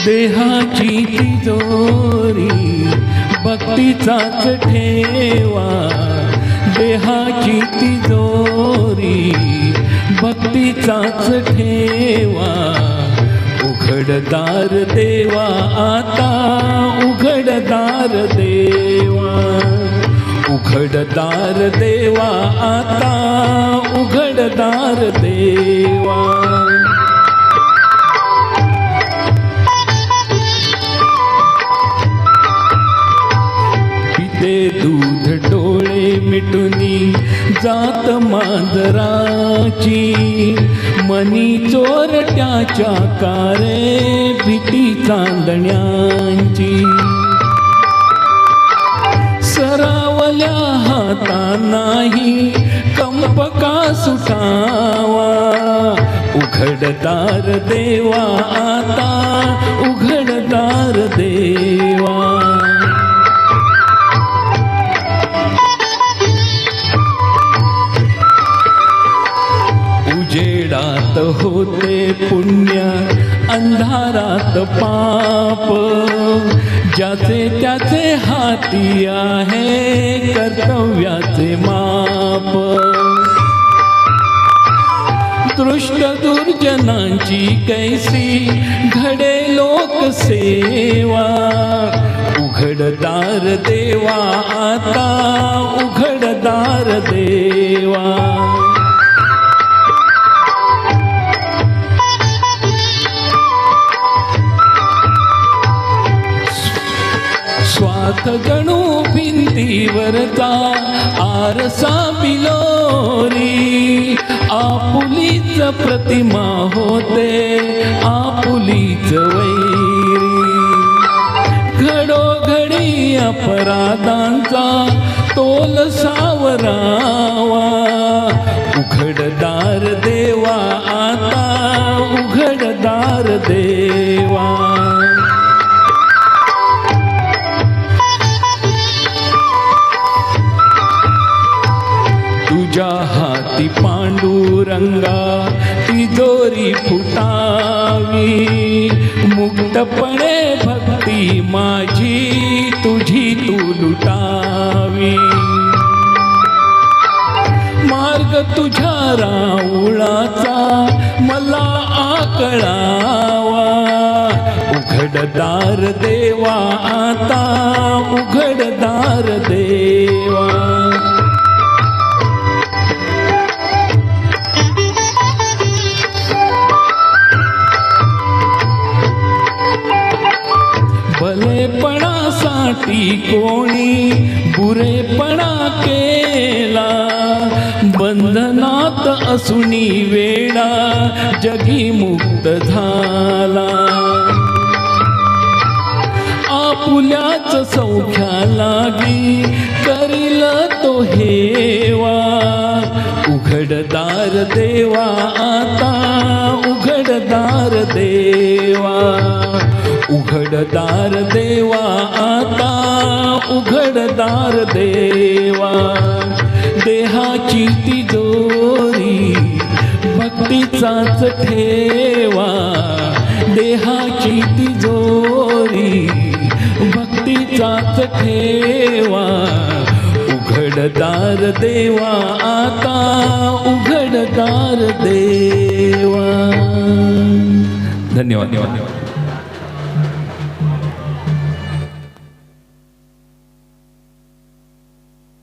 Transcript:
देहाची तिजोरी भक्तीचाच ठेवा, देहाची तिजोरी भक्तीचाच ठेवा. उघडदार देवा आता, उघडदार देवा, उघडदार देवा आता, उघडदार देवा. पिते दूध डोळे मिटुनी जात मांजराची, मनी चोरट्याच्या कारे भीती चांदण्यांची. सरावल्या हातांनाही कंप का सुटावा, उघडदार देवा आता, उघडदार देवा. उजेडात होते पुण्य, अंधारात पाप, ज्याचे त्याचे हाती आहे कर्तव्याचे माप. दृष्ट दुर्जनांची कैसी घडे लोकसेवा, उघडदार देवा आता, उघडदार देवा. स्वार्थ गणू भिंतीवरचा आरसा बिलोरी, आपुलीच प्रतिमा होते आपुलीच वैरी. घडोघडी अपराधांचा तोल सावरावा, उघडदार देवा आता, उघडदार देवा. तुझ्या हाती पांडुरंगा तिजोरी फुटावी, मुक्तपणे भक्ती माझी तुझी तू लुटावी. मार्ग तुझ्या राऊळाचा मला आकळावा, उघडदार देवा आता, उघडदार देवा. भलेपणासाठी कोणी बुरेपणा केला, बंधनात असुनी वेडा जगी मुक्त झाला. आपुल्याच सौख्या लागी करील तो हेवा, उघडदार देवा आता, उघडदार देवा. उघडदार देवा आता, उघडदार देवा. देहाची तिजोरी भक्तीचाच ठेवा, देहाची तिजोरी भक्तीचाच ठेवा. उघडदार देवा आता, उघडदार देवा. धन्यवाद.